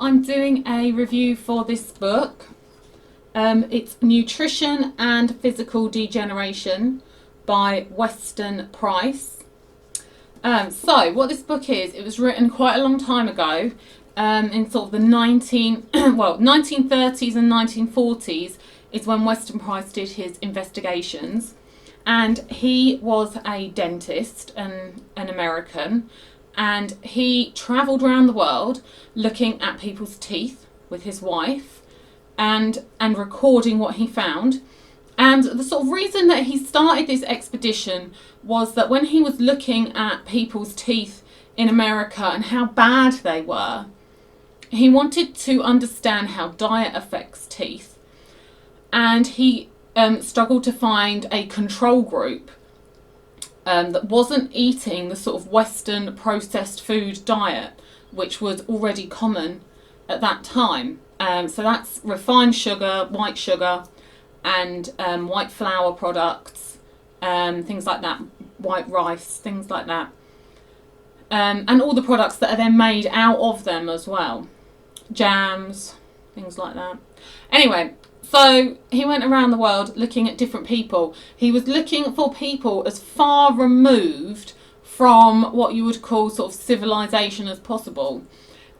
I'm doing a review for this book. It's Nutrition and Physical Degeneration by Weston Price. So what this book is, it was written quite a long time ago, in sort of the 1930s and 1940s is when Weston Price did his investigations. And he was a dentist, an American, and he travelled around the world looking at people's teeth with his wife and recording what he found. And the sort of reason that he started this expedition was that when he was looking at people's teeth in America and how bad they were, he wanted to understand how diet affects teeth. And he struggled to find a control group that wasn't eating the sort of Western processed food diet, which was already common at that time. So that's refined sugar, white sugar, and white flour products, things like that, white rice, things like that. And all the products that are then made out of them as well. Jams, things like that. Anyway, so he went around the world looking at different people. He was looking for people as far removed from what you would call sort of civilization as possible,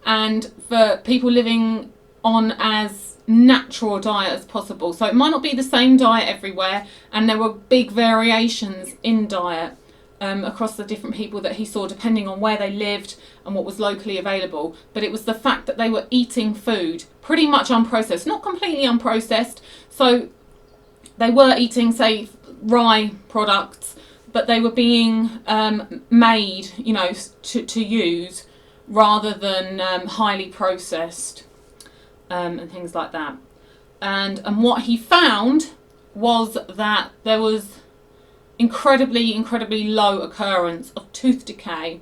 and for people living on as natural diet as possible. So it might not be the same diet everywhere, and there were big variations in diet across the different people that he saw, depending on where they lived and what was locally available. But it was the fact that they were eating food pretty much unprocessed, not completely unprocessed. So they were eating, say, rye products, but they were being made, to use rather than highly processed and things like that. And what he found was that there was incredibly low occurrence of tooth decay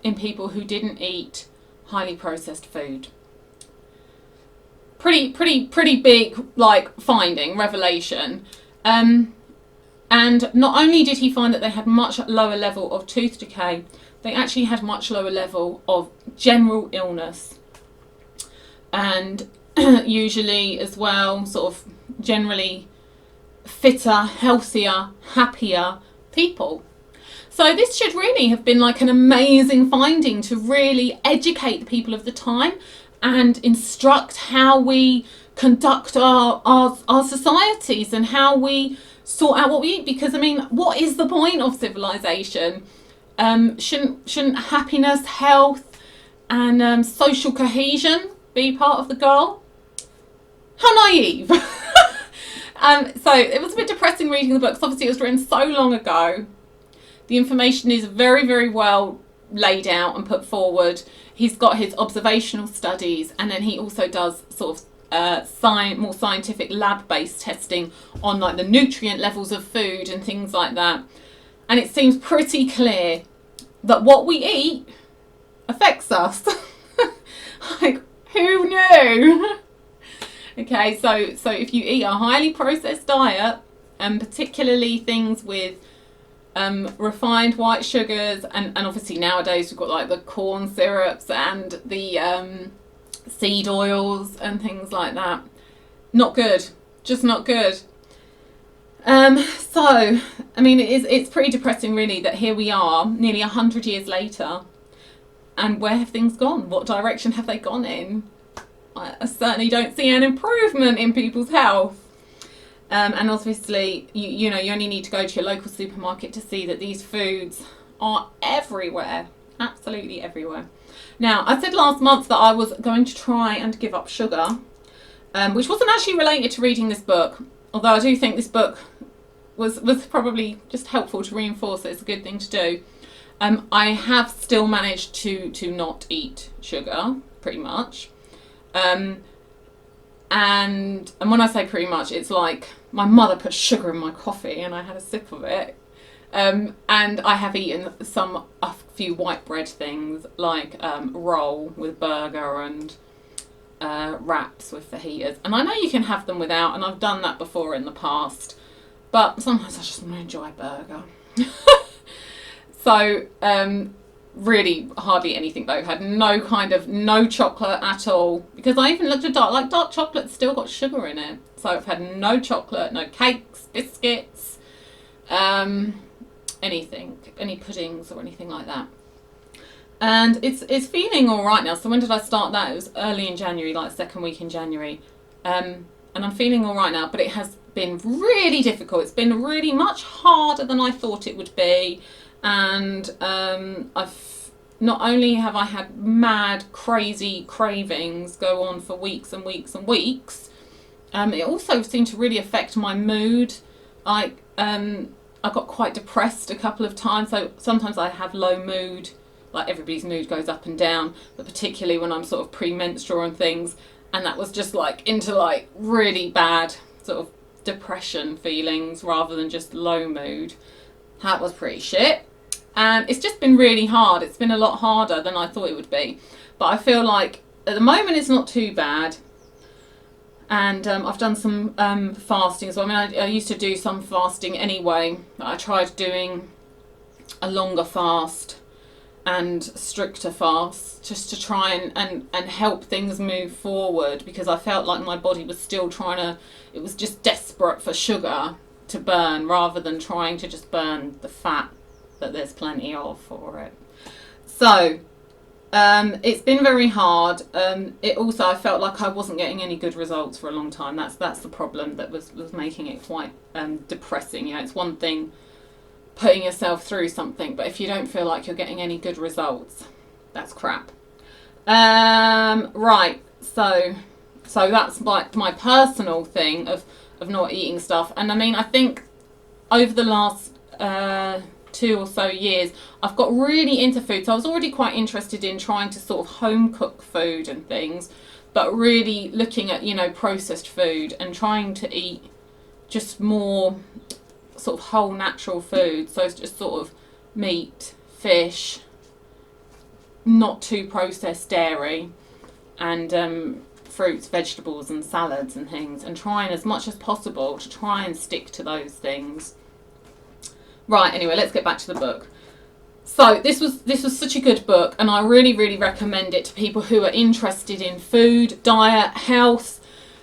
in people who didn't eat highly processed food. Pretty big, finding, revelation. And not only did he find that they had much lower level of tooth decay, they actually had much lower level of general illness. And usually as well, sort of generally fitter, healthier, happier people. So this should really have been like an amazing finding to really educate the people of the time and instruct how we conduct our societies and how we sort out what we eat. Because what is the point of civilization? Shouldn't happiness, health, and social cohesion be part of the goal? How naive! So it was a bit depressing reading the book. Obviously, it was written so long ago. The information is very, very well laid out and put forward. He's got his observational studies, and then he also does sort of more scientific lab-based testing on the nutrient levels of food and things like that. And it seems pretty clear that what we eat affects us. Who knew? Okay, so if you eat a highly processed diet, and particularly things with refined white sugars, and obviously nowadays we've got the corn syrups and the seed oils and things like that. Not good, just not good. It's pretty depressing really that here we are nearly 100 years later, and where have things gone? What direction have they gone in? I certainly don't see an improvement in people's health. And obviously, you only need to go to your local supermarket to see that these foods are everywhere. Absolutely everywhere. Now, I said last month that I was going to try and give up sugar, which wasn't actually related to reading this book, although I do think this book was probably just helpful to reinforce that it's a good thing to do. I have still managed to not eat sugar, pretty much. And when I say pretty much, it's like my mother put sugar in my coffee and I had a sip of it. And I have eaten a few white bread things like roll with burger and wraps with fajitas. And I know you can have them without, and I've done that before in the past. But sometimes I just want to enjoy a burger. So Really hardly anything though. Had no chocolate at all, because I even looked at dark chocolate's still got sugar in it. So I've had no chocolate, no cakes, biscuits, anything, any puddings or anything like that. And it's feeling all right now. So when did I start that? It was early in January, like second week in January. And I'm feeling all right now, but it has been really difficult. It's been really much harder than I thought it would be. And I've not only have I had mad, crazy cravings go on for weeks and weeks and weeks, it also seemed to really affect my mood. I got quite depressed a couple of times. So sometimes I have low mood, like everybody's mood goes up and down, but particularly when I'm sort of premenstrual and things. And that was just like into like really bad sort of depression feelings rather than just low mood. That was pretty shit. And it's just been really hard. It's been a lot harder than I thought it would be. But I feel like at the moment it's not too bad. And I've done some fasting as well. I mean, I used to do some fasting anyway. I tried doing a longer fast and stricter fast just to try and help things move forward, because I felt like my body was still it was just desperate for sugar to burn rather than trying to just burn the fat that there's plenty of for it. So it's been very hard. It also, I felt like I wasn't getting any good results for a long time. That's the problem that was making it quite depressing. You know, it's one thing putting yourself through something, but if you don't feel like you're getting any good results, that's crap. Right, so that's like my personal thing of not eating stuff. And I mean, I think over the last 2 or so years, I've got really into food. So I was already quite interested in trying to sort of home cook food and things, but really looking at, you know, processed food and trying to eat just more sort of whole natural food. So it's just sort of meat, fish, not too processed dairy, and fruits, vegetables and salads and things, and trying as much as possible to try and stick to those things. Right, anyway, let's get back to the book. So this was such a good book, and I really, really recommend it to people who are interested in food, diet, health,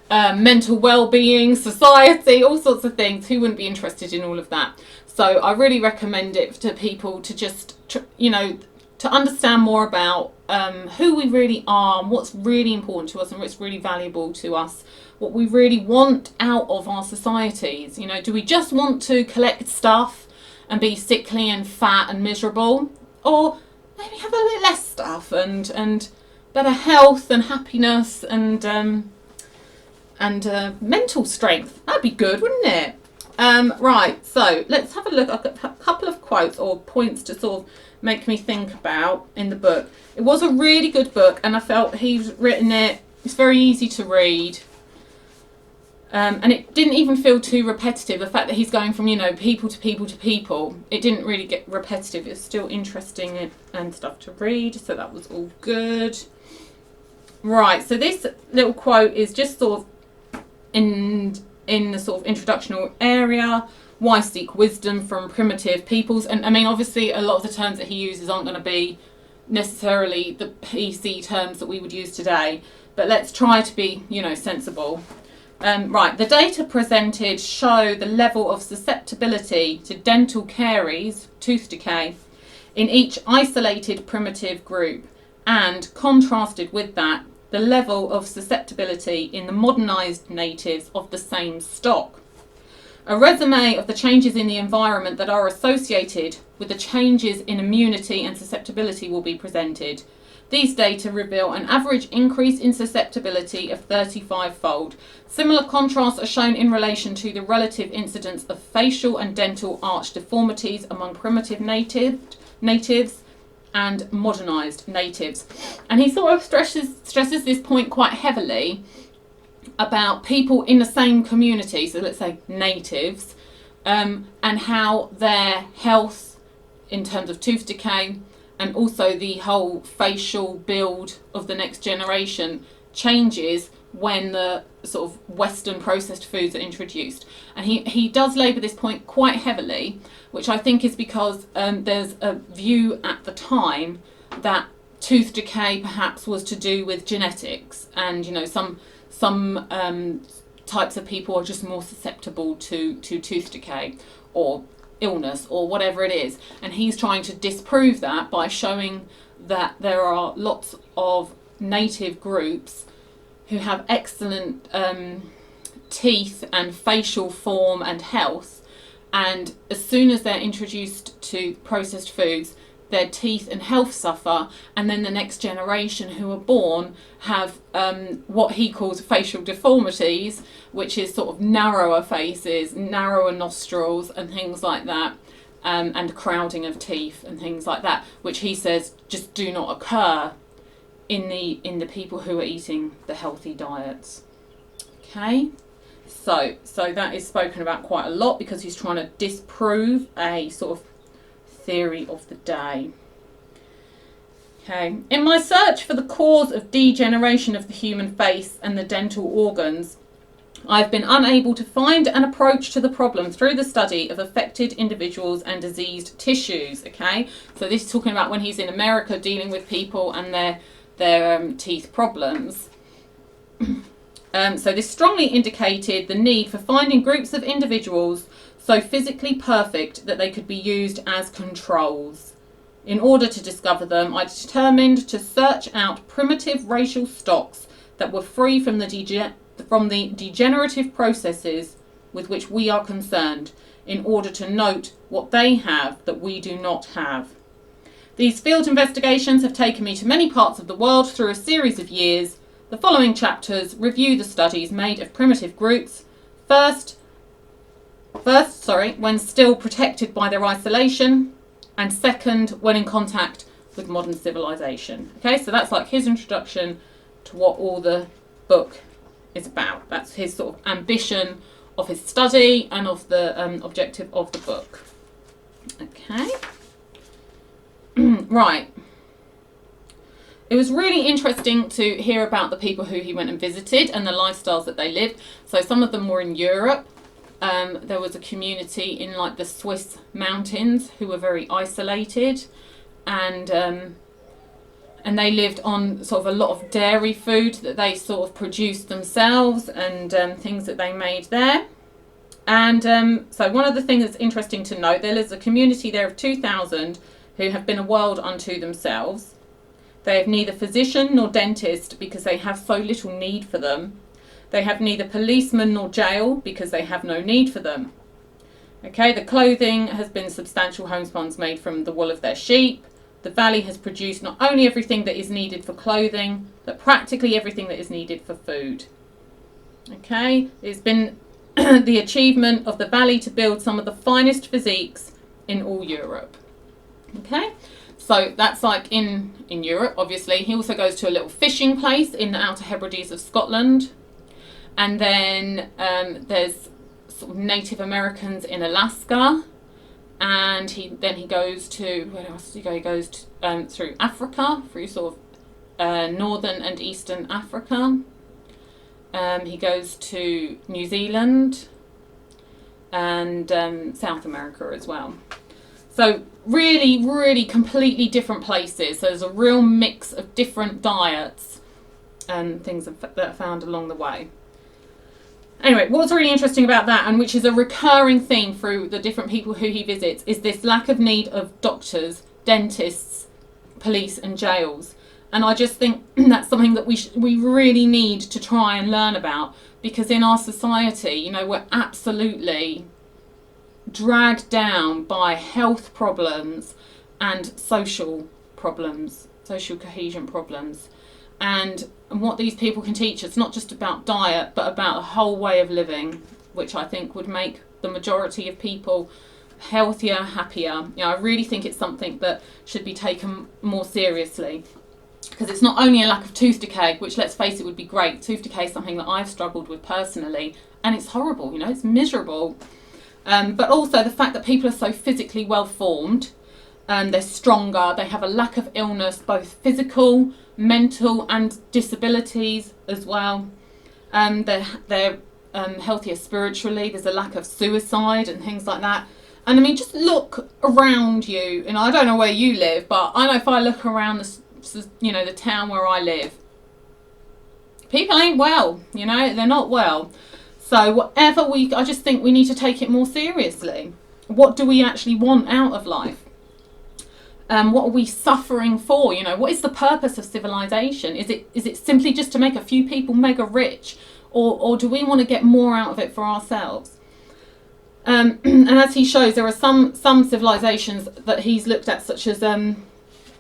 mental well-being, society, all sorts of things. Who wouldn't be interested in all of that? So I really recommend it to people to just, you know, to understand more about who we really are, what's really important to us and what's really valuable to us, what we really want out of our societies. You know, do we just want to collect stuff and be sickly and fat and miserable, or maybe have a little less stuff and better health and happiness and mental strength? That'd be good, wouldn't it? Right, so let's have a look. I've got a couple of quotes or points to sort of make me think about in the book. It was a really good book, and I felt he's written it. It's very easy to read. And it didn't even feel too repetitive. The fact that he's going from, you know, people to people to people, it didn't really get repetitive. It's still interesting and stuff to read, so that was all good. Right, so this little quote is just sort of in the sort of introductional area. Why seek wisdom from primitive peoples? And I mean, obviously, a lot of the terms that he uses aren't going to be necessarily the PC terms that we would use today, but let's try to be, you know, sensible. Right, the data presented show the level of susceptibility to dental caries, tooth decay, in each isolated primitive group, and contrasted with that, the level of susceptibility in the modernised natives of the same stock. A resume of the changes in the environment that are associated with the changes in immunity and susceptibility will be presented. These data reveal an average increase in susceptibility of 35-fold. Similar contrasts are shown in relation to the relative incidence of facial and dental arch deformities among primitive natives and modernised natives. And he sort of stresses this point quite heavily about people in the same community, so let's say natives, and how their health in terms of tooth decay and also the whole facial build of the next generation changes when the sort of Western processed foods are introduced. And he does labour this point quite heavily, which I think is because there's a view at the time that tooth decay perhaps was to do with genetics, and some types of people are just more susceptible to tooth decay or illness or whatever it is, and he's trying to disprove that by showing that there are lots of native groups who have excellent teeth and facial form and health, and as soon as they're introduced to processed foods, their teeth and health suffer, and then the next generation who are born have what he calls facial deformities, which is sort of narrower faces, narrower nostrils and things like that, and crowding of teeth and things like that, which he says just do not occur in the people who are eating the healthy diets. Okay, so that is spoken about quite a lot because he's trying to disprove a sort of theory of the day. Okay, in my search for the cause of degeneration of the human face and the dental organs, I've been unable to find an approach to the problem through the study of affected individuals and diseased tissues. Okay, so this is talking about when he's in America dealing with people and their teeth problems. So this strongly indicated the need for finding groups of individuals so physically perfect that they could be used as controls. In order to discover them, I determined to search out primitive racial stocks that were free from the degenerative processes with which we are concerned, in order to note what they have that we do not have. These field investigations have taken me to many parts of the world through a series of years. The following chapters review the studies made of primitive groups, first, when still protected by their isolation, and second, when in contact with modern civilization. Okay, so that's like his introduction to what all the book is about. That's his sort of ambition of his study and of the objective of the book. Okay. Right. It was really interesting to hear about the people who he went and visited and the lifestyles that they lived. So some of them were in Europe. There was a community in like the Swiss mountains who were very isolated, and they lived on sort of a lot of dairy food that they sort of produced themselves, and things that they made there. And so one of the things that's interesting to note, there is a community there of 2,000 who have been a world unto themselves. They have neither physician nor dentist because they have so little need for them. They have neither policeman nor jail because they have no need for them. Okay, the clothing has been substantial homespuns made from the wool of their sheep. The valley has produced not only everything that is needed for clothing, but practically everything that is needed for food. Okay, it's been the achievement of the valley to build some of the finest physiques in all Europe. Okay, so that's like in Europe, obviously. He also goes to a little fishing place in the Outer Hebrides of Scotland. And then there's sort of Native Americans in Alaska, and he goes to, where else does he go? He goes to, through Africa, through sort of northern and eastern Africa. He goes to New Zealand and South America as well. So really, really completely different places. So there's a real mix of different diets and things that are found along the way. Anyway, what's really interesting about that, and which is a recurring theme through the different people who he visits, is this lack of need of doctors, dentists, police and jails. And I just think that's something that we really need to try and learn about, because in our society, we're absolutely dragged down by health problems and social problems, social cohesion problems. And what these people can teach us, not just about diet, but about a whole way of living, which I think would make the majority of people healthier, happier. I really think it's something that should be taken more seriously, because it's not only a lack of tooth decay, which, let's face it, would be great. Tooth decay is something that I've struggled with personally, and it's horrible, it's miserable. But also the fact that people are so physically well formed, they're stronger, they have a lack of illness, both physical, mental and disabilities as well. They're healthier spiritually. There's a lack of suicide and things like that. And I mean, just look around you. And I don't know where you live, but I know if I look around the town where I live, people ain't well. They're not well. So I just think we need to take it more seriously. What do we actually want out of life? What are we suffering for? What is the purpose of civilization? Is it simply just to make a few people mega rich, or do we want to get more out of it for ourselves? And as he shows, there are some civilizations that he's looked at, such as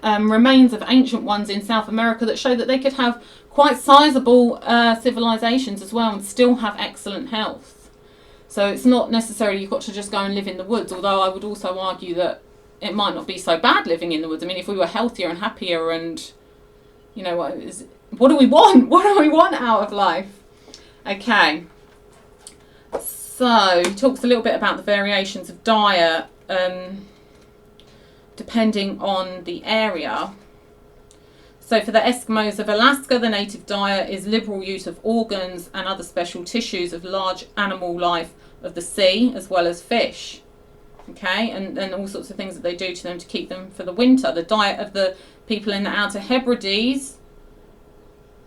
remains of ancient ones in South America, that show that they could have quite sizable civilizations as well and still have excellent health. So it's not necessarily you've got to just go and live in the woods, although I would also argue that it might not be so bad living in the woods. I mean, if we were healthier and happier and, what do we want? What do we want out of life? Okay. So he talks a little bit about the variations of diet depending on the area. So for the Eskimos of Alaska, the native diet is liberal use of organs and other special tissues of large animal life of the sea, as well as fish. Okay, and all sorts of things that they do to them to keep them for the winter. The diet of the people in the Outer Hebrides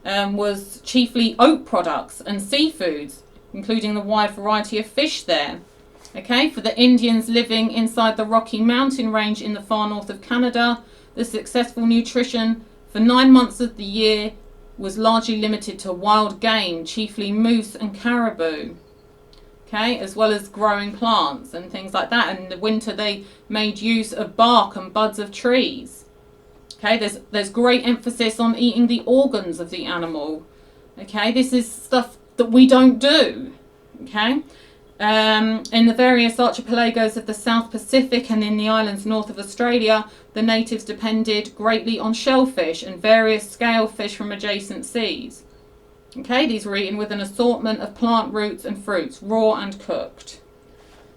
was chiefly oat products and seafoods, including the wide variety of fish there. Okay, for the Indians living inside the Rocky Mountain range in the far north of Canada, the successful nutrition for 9 months of the year was largely limited to wild game, chiefly moose and caribou. Okay, as well as growing plants and things like that. And in the winter they made use of bark and buds of trees. Okay, there's great emphasis on eating the organs of the animal. Okay, this is stuff that we don't do. Okay, in the various archipelagos of the South Pacific and in the islands north of Australia, the natives depended greatly on shellfish and various scale fish from adjacent seas. Okay, these were eaten with an assortment of plant roots and fruits, raw and cooked.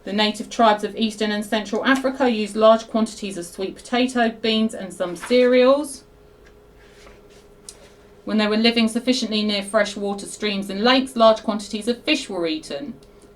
The native tribes of Eastern and Central Africa used large quantities of sweet potato, beans and some cereals. When they were living sufficiently near fresh water streams and lakes, large quantities of fish were eaten.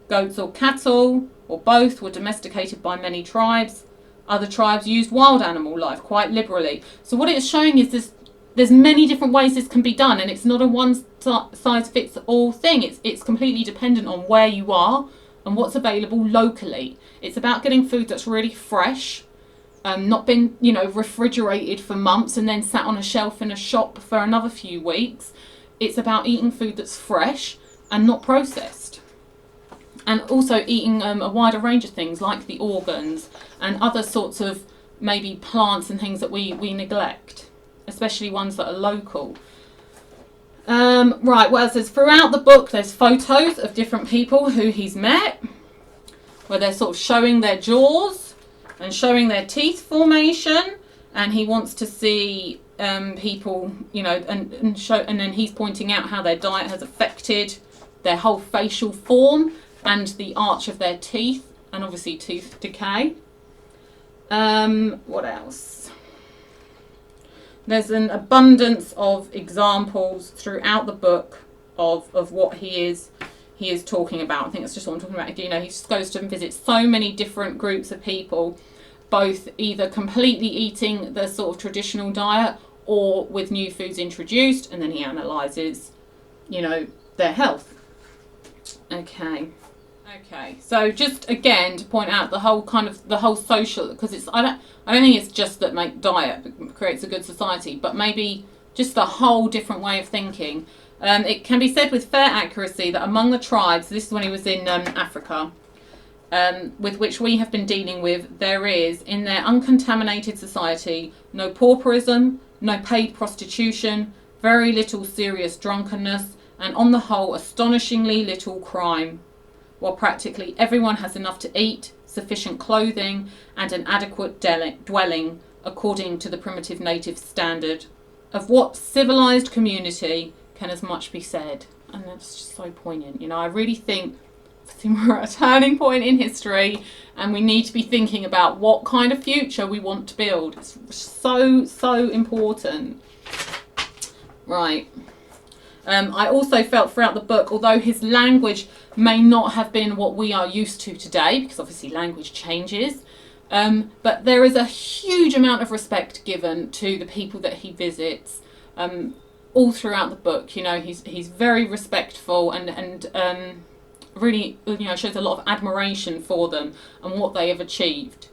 Goats or cattle, or both, were domesticated by many tribes. Other tribes used wild animal life quite liberally. So what it's showing is there's many different ways this can be done, and it's not a one-size-fits-all thing. It's completely dependent on where you are and what's available locally. It's about getting food that's really fresh, not been, refrigerated for months and then sat on a shelf in a shop for another few weeks. It's about eating food that's fresh and not processed. And also eating a wider range of things like the organs and other sorts of maybe plants and things that we neglect, especially ones that are local. Right, well, it says throughout the book there's photos of different people who he's met, where they're sort of showing their jaws and showing their teeth formation, and he wants to see people, and then he's pointing out how their diet has affected their whole facial form and the arch of their teeth, and obviously tooth decay. What else? There's an abundance of examples throughout the book of what he is talking about. I think that's just what I'm talking about. He just goes to visit so many different groups of people, both either completely eating the sort of traditional diet or with new foods introduced, and then he analyses, their health. Okay, so just again to point out the whole social, because I don't think it's just that diet creates a good society, but maybe just a whole different way of thinking. It can be said with fair accuracy that among the tribes, this is when he was in Africa, with which we have been dealing with, there is in their uncontaminated society no pauperism, no paid prostitution, very little serious drunkenness, and on the whole astonishingly little crime, while practically everyone has enough to eat, sufficient clothing, and an adequate dwelling according to the primitive native standard. Of what civilized community can as much be said? And that's just so poignant. I really think we're at a turning point in history, and we need to be thinking about what kind of future we want to build. It's so important. Right. I also felt throughout the book, although his language may not have been what we are used to today, because obviously language changes. But there is a huge amount of respect given to the people that he visits, all throughout the book. You know, he's very respectful and really, you know, shows a lot of admiration for them and what they have achieved.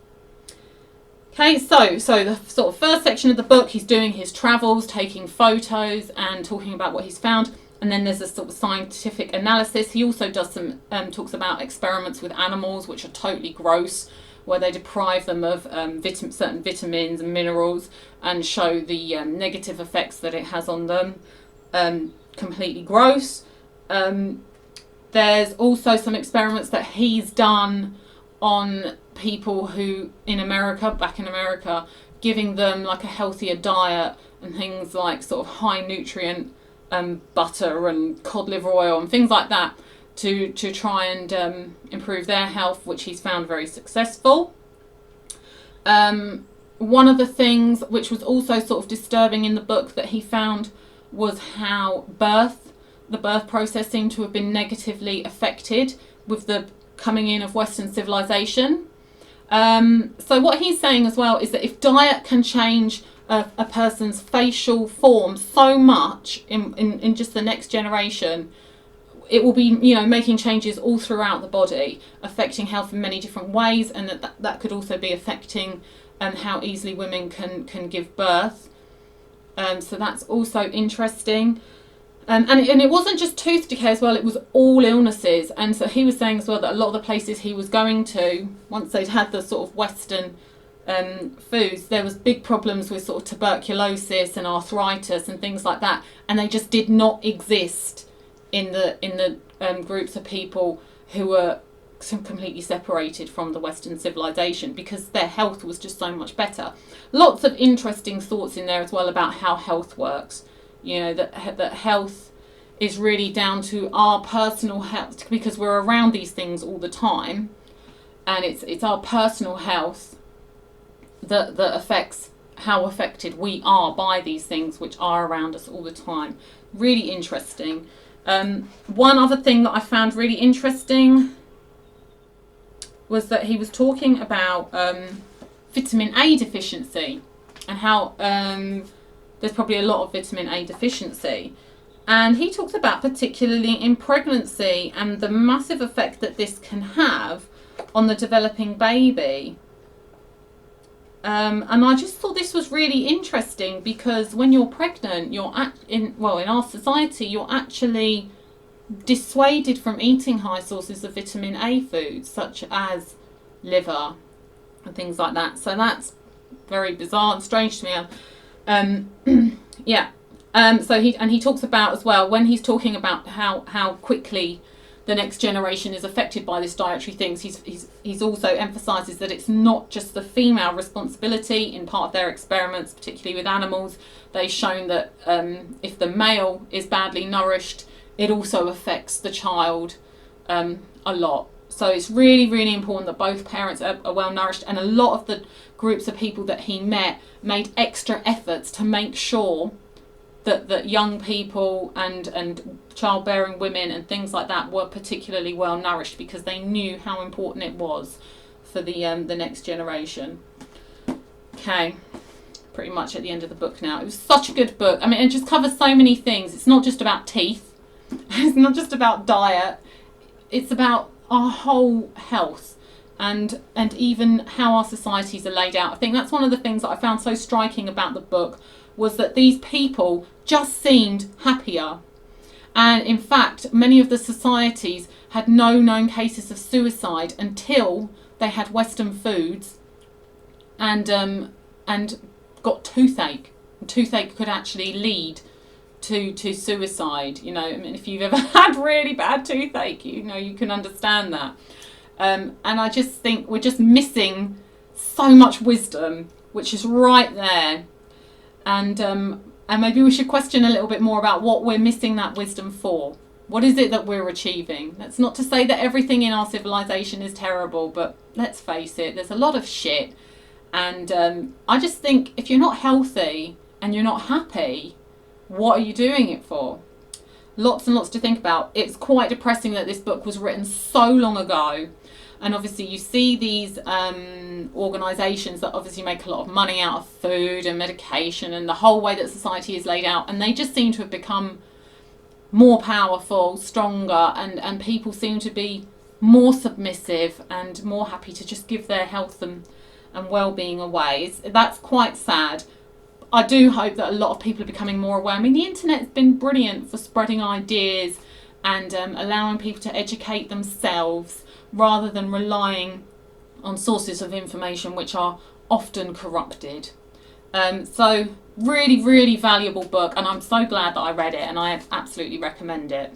Okay, so the sort of first section of the book, he's doing his travels, taking photos and talking about what he's found. And then there's a sort of scientific analysis. He also does some, talks about experiments with animals, which are totally gross, where they deprive them of certain vitamins and minerals and show the negative effects that it has on them. Completely gross. There's also some experiments that he's done on people who back in America, giving them like a healthier diet and things like sort of high nutrient butter and cod liver oil and things like that to try and improve their health, which he's found very successful. One of the things which was also sort of disturbing in the book that he found was how the birth process seemed to have been negatively affected with the coming in of Western civilization. So what he's saying as well is that if diet can change a person's facial form so much in just the next generation, it will be, you know, making changes all throughout the body, affecting health in many different ways, and that could also be affecting how easily women can give birth. So that's also interesting. And it wasn't just tooth decay as well, it was all illnesses. And so he was saying as well that a lot of the places he was going to, once they'd had the sort of Western foods, there was big problems with sort of tuberculosis and arthritis and things like that. And they just did not exist in the groups of people who were completely separated from the Western civilization, because their health was just so much better. Lots of interesting thoughts in there as well about how health works. You know, that health is really down to our personal health, because we're around these things all the time, and it's our personal health that affects how affected we are by these things which are around us all the time. Really interesting. One other thing that I found really interesting was that he was talking about vitamin A deficiency and how there's probably a lot of vitamin A deficiency. And he talks about particularly in pregnancy and the massive effect that this can have on the developing baby. And I just thought this was really interesting, because when you're pregnant, in our society, you're actually dissuaded from eating high sources of vitamin A foods, such as liver and things like that. So that's very bizarre and strange to me. So he talks about as well, when he's talking about how quickly the next generation is affected by this dietary things, he's also emphasises that it's not just the female responsibility. In part of their experiments, particularly with animals, they've shown that if the male is badly nourished, it also affects the child a lot. So it's really, really important that both parents are well nourished, and a lot of the groups of people that he met made extra efforts to make sure that young people and childbearing women and things like that were particularly well nourished, because they knew how important it was for the next generation. Okay, pretty much at the end of the book now. It was such a good book. I mean, it just covers so many things. It's not just about teeth. It's not just about diet. It's about our whole health and even how our societies are laid out. I think that's one of the things that I found so striking about the book, was that these people just seemed happier. And in fact, many of the societies had no known cases of suicide until they had Western foods and got toothache. Toothache could actually lead to suicide. You know, I mean, if you've ever had really bad toothache, you know, you can understand that. And I just think we're just missing so much wisdom, which is right there. And maybe we should question a little bit more about what we're missing that wisdom for. What is it that we're achieving? That's not to say that everything in our civilization is terrible, but let's face it, there's a lot of shit. And I just think if you're not healthy and you're not happy, what are you doing it for? Lots and lots to think about. It's quite depressing that this book was written so long ago. And obviously you see these organisations that obviously make a lot of money out of food and medication and the whole way that society is laid out. And they just seem to have become more powerful, stronger, and people seem to be more submissive and more happy to just give their health and well-being away. That's quite sad. I do hope that a lot of people are becoming more aware. I mean, the internet's been brilliant for spreading ideas and allowing people to educate themselves rather than relying on sources of information which are often corrupted. So really, really valuable book, and I'm so glad that I read it, and I absolutely recommend it.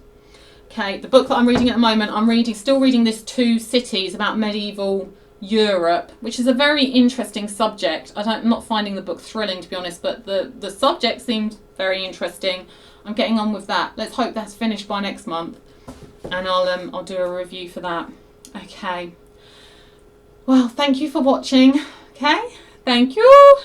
Okay, the book that I'm reading at the moment, still reading this Two Cities about medieval Europe, which is a very interesting subject. I'm not finding the book thrilling, to be honest, but the subject seemed very interesting. I'm getting on with that. Let's hope that's finished by next month, and I'll do a review for that. Okay. Well, thank you for watching. Okay, thank you.